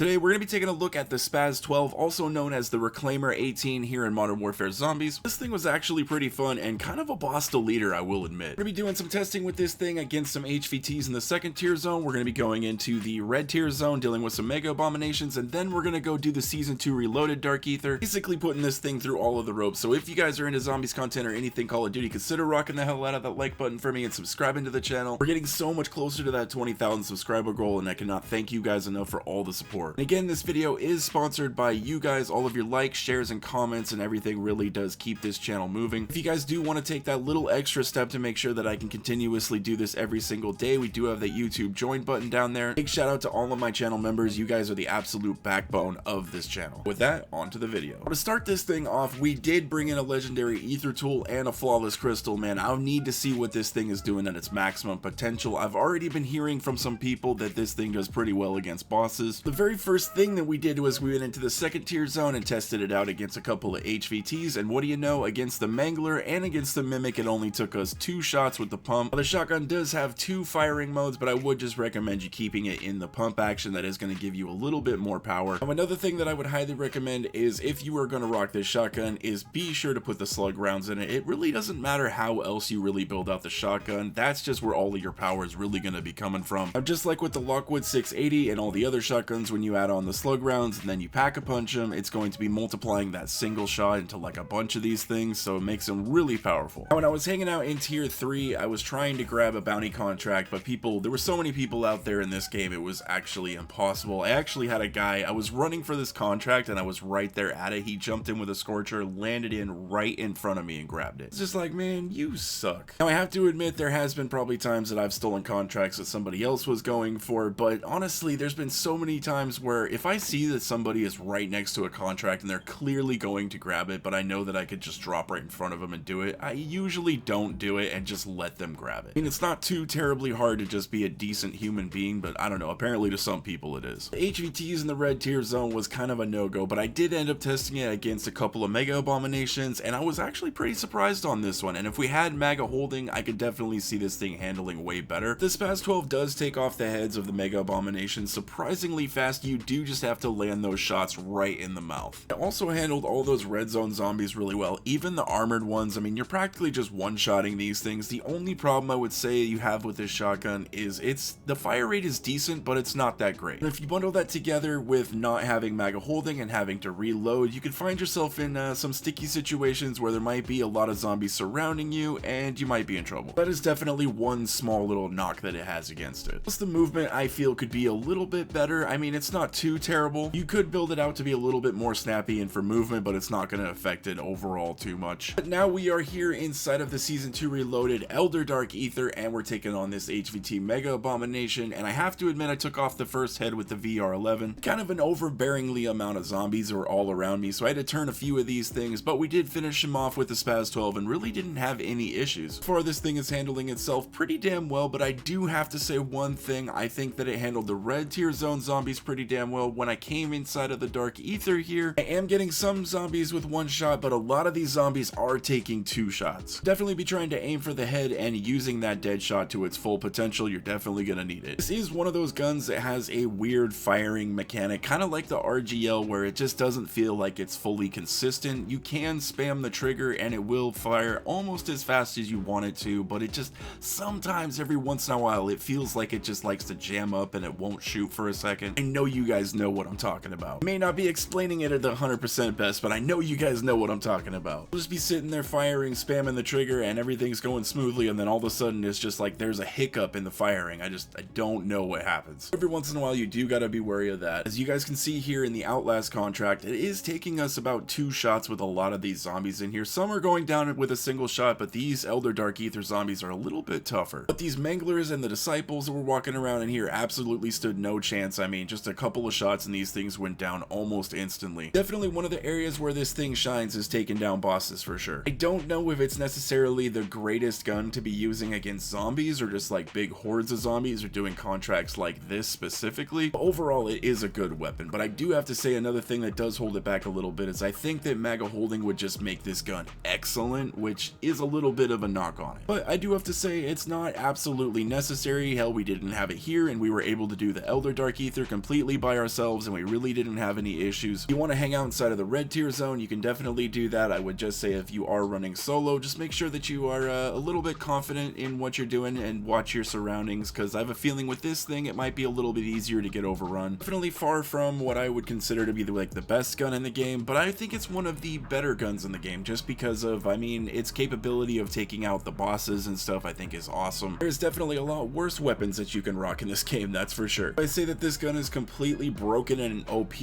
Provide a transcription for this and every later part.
Today we're going to be taking a look at the Spaz 12, also known as the Reclaimer 18 here in Modern Warfare Zombies. This thing was actually pretty fun and kind of a boss to leader, I will admit. We're going to be doing some testing with this thing against some HVTs in the second tier zone. We're going to be going into the red tier zone, dealing with some mega abominations, and then we're going to go do the Season 2 Reloaded Dark Aether, basically putting this thing through all of the ropes. So if you guys are into zombies content or anything Call of Duty, consider rocking the hell out of that like button for me and subscribing to the channel. We're getting so much closer to that 20,000 subscriber goal, and I cannot thank you guys enough for all the support. And again, this video is sponsored by you guys. All of your likes, shares, and comments and everything really does keep this channel moving. If you guys do want to take that little extra step to make sure that I can continuously do this every single day, we do have that YouTube join button down there. Big shout out to all of my channel members. You guys are the absolute backbone of this channel. With that, on to the video. To start this thing off, we did bring in a legendary Aether tool and a flawless crystal. Man, I'll need to see what this thing is doing at its maximum potential. I've already been hearing from some people that this thing does pretty well against bosses. The very first thing that we did was we went into the second tier zone and tested it out against a couple of HVTs, and what do you know, against the Mangler and against the Mimic it only took us 2 shots with the pump. The shotgun does have 2 firing modes, but I would just recommend you keeping it in the pump action. That is going to give you a little bit more power. Another thing that I would highly recommend is, if you are going to rock this shotgun, is be sure to put the slug rounds in it. It really doesn't matter how else you really build out the shotgun, that's just where all of your power is really going to be coming from. Just like with the Lockwood 680 and all the other shotguns, when you add on the slug rounds and then you pack a punch them, it's going to be multiplying that single shot into like a bunch of these things, so it makes them really powerful. Now, when I was hanging out in tier 3, I was trying to grab a bounty contract, but there were so many people out there in this game, it was actually impossible. I actually had a guy, I was running for this contract and I was right there at it. He jumped in with a Scorcher, landed in right in front of me and grabbed it. It's just like, man, you suck. Now, I have to admit, there has been probably times that I've stolen contracts that somebody else was going for, but honestly, there's been so many times where if I see that somebody is right next to a contract and they're clearly going to grab it, but I know that I could just drop right in front of them and do it, I usually don't do it and just let them grab it. I mean, it's not too terribly hard to just be a decent human being, but I don't know, apparently to some people it is. The HVTs in the red tier zone was kind of a no-go, but I did end up testing it against a couple of mega abominations, and I was actually pretty surprised on this one. And if we had mega holding, I could definitely see this thing handling way better. The Spaz 12 does take off the heads of the mega abominations surprisingly fast. You do just have to land those shots right in the mouth. It also handled all those red zone zombies really well, even the armored ones. I mean, you're practically just one-shotting these things. The only problem I would say you have with this shotgun is the fire rate is decent, but it's not that great. And if you bundle that together with not having mega holding and having to reload, you can find yourself in some sticky situations where there might be a lot of zombies surrounding you and you might be in trouble. That is definitely one small little knock that it has against it. Plus, the movement I feel could be a little bit better. I mean, it's not too terrible. You could build it out to be a little bit more snappy and for movement, but it's not going to affect it overall too much. But now we are here inside of the Season 2 Reloaded Elder Dark Aether, and we're taking on this HVT Mega Abomination, and I have to admit I took off the first head with the VR11. Kind of an overbearingly amount of zombies were all around me, so I had to turn a few of these things, but we did finish him off with the Spaz 12 and really didn't have any issues. So far, this thing is handling itself pretty damn well, but I do have to say one thing. I think that it handled the red tier zone zombies pretty damn well. When I came inside of the Dark Aether here, I am getting some zombies with 1 shot, but a lot of these zombies are taking 2 shots. Definitely be trying to aim for the head and using that dead shot to its full potential. You're definitely gonna need it. This is one of those guns that has a weird firing mechanic, kind of like the RGL, where it just doesn't feel like it's fully consistent. You can spam the trigger and it will fire almost as fast as you want it to, but it just sometimes, every once in a while, it feels like it just likes to jam up and it won't shoot for a second. I know you guys know what I'm talking about. I may not be explaining it at the 100% best, but I know you guys know what I'm talking about. I'll just be sitting there firing, spamming the trigger, and everything's going smoothly, and then all of a sudden it's just like there's a hiccup in the firing. I don't know what happens. Every once in a while you do gotta be wary of that. As you guys can see here in the Outlast contract, it is taking us about 2 shots with a lot of these zombies in here. Some are going down with a single shot, but these Elder Dark Aether zombies are a little bit tougher. But these Manglers and the Disciples that were walking around in here absolutely stood no chance. I mean, just a couple of shots and these things went down almost instantly. Definitely one of the areas where this thing shines is taking down bosses for sure. I don't know if it's necessarily the greatest gun to be using against zombies or just like big hordes of zombies or doing contracts like this specifically. But overall, it is a good weapon, but I do have to say another thing that does hold it back a little bit is I think that mega holding would just make this gun excellent, which is a little bit of a knock on it. But I do have to say it's not absolutely necessary. Hell, we didn't have it here and we were able to do the Elder Dark Aether completely completely by ourselves and we really didn't have any issues. If you want to hang out inside of the red tier zone, you can definitely do that. I would just say if you are running solo, just make sure that you are a little bit confident in what you're doing and watch your surroundings, because I have a feeling with this thing it might be a little bit easier to get overrun. Definitely far from what I would consider to be like the best gun in the game, but I think it's one of the better guns in the game just because of, I mean, its capability of taking out the bosses and stuff I think is awesome. There's definitely a lot worse weapons that you can rock in this game, that's for sure. I say that this gun is completely broken and OP?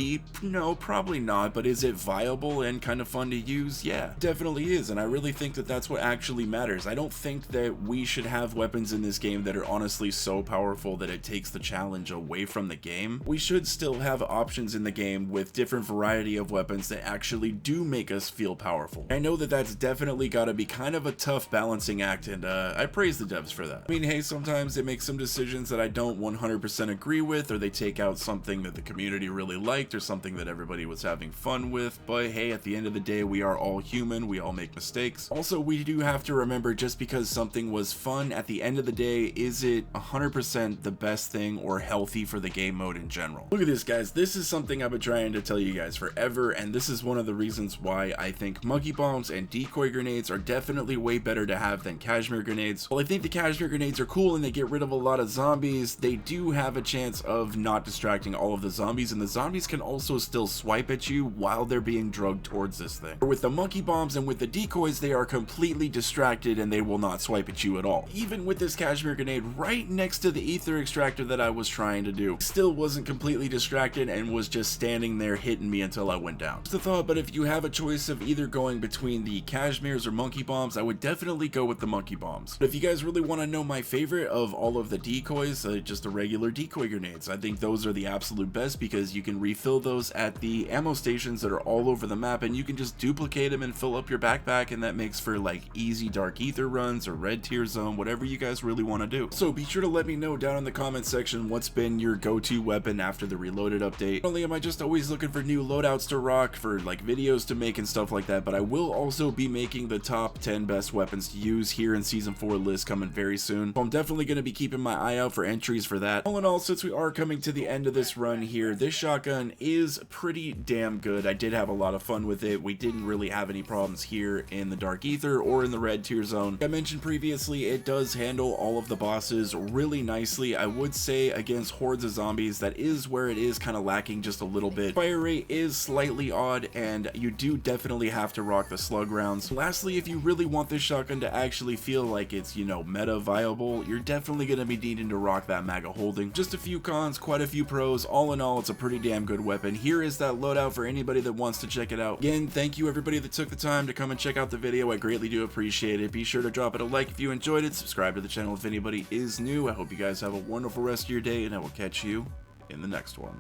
No, probably not, but is it viable and kind of fun to use? Yeah, definitely is, and I really think that that's what actually matters. I don't think that we should have weapons in this game that are honestly so powerful that it takes the challenge away from the game. We should still have options in the game with different variety of weapons that actually do make us feel powerful. I know that that's definitely got to be kind of a tough balancing act, and I praise the devs for that. I mean, hey, sometimes they make some decisions that I don't 100% agree with, or they take out something that the community really liked or something that everybody was having fun with, but hey, at the end of the day, we are all human, we all make mistakes. Also, we do have to remember, just because something was fun, at the end of the day, is it 100% the best thing or healthy for the game mode in general? Look at this, guys. This is something I've been trying to tell you guys forever, and this is one of the reasons why I think monkey bombs and decoy grenades are definitely way better to have than cashmere grenades. While I think the cashmere grenades are cool and they get rid of a lot of zombies, they do have a chance of not distracting all of the zombies, and the zombies can also still swipe at you while they're being drugged towards this thing. With the monkey bombs and with the decoys, they are completely distracted and they will not swipe at you at all. Even with this cashmere grenade right next to the ether extractor that I was trying to do, still wasn't completely distracted and was just standing there hitting me until I went down. Just a thought, but if you have a choice of either going between the cashmeres or monkey bombs, I would definitely go with the monkey bombs. But if you guys really want to know my favorite of all of the decoys, just the regular decoy grenades. I think those are the absolute best because you can refill those at the ammo stations that are all over the map, and you can just duplicate them and fill up your backpack, and that makes for like easy dark ether runs or red tier zone, whatever you guys really want to do. So be sure to let me know down in the comment section what's been your go-to weapon after the Reloaded update. Not only am I just always looking for new loadouts to rock, for like videos to make and stuff like that, but I will also be making the top 10 best weapons to use here in season 4 list coming very soon. So I'm definitely going to be keeping my eye out for entries for that. All in all, since we are coming to the end of this run here, this shotgun is pretty damn good. I did have a lot of fun with it. We didn't really have any problems here in the dark ether or in the red tier zone. Like I mentioned previously, it does handle all of the bosses really nicely. I would say against hordes of zombies, that is where it is kind of lacking just a little bit. Fire rate is slightly odd, and you do definitely have to rock the slug rounds. Lastly, if you really want this shotgun to actually feel like it's, you know, meta viable, you're definitely going to be needing to rock that MAGA holding. Just a few cons, quite a few pros. All in all, it's a pretty damn good weapon. Here is that loadout for anybody that wants to check it out. Again, thank you everybody that took the time to come and check out the video. I greatly do appreciate it. Be sure to drop it a like if you enjoyed it. Subscribe to the channel if anybody is new. I hope you guys have a wonderful rest of your day, and I will catch you in the next one.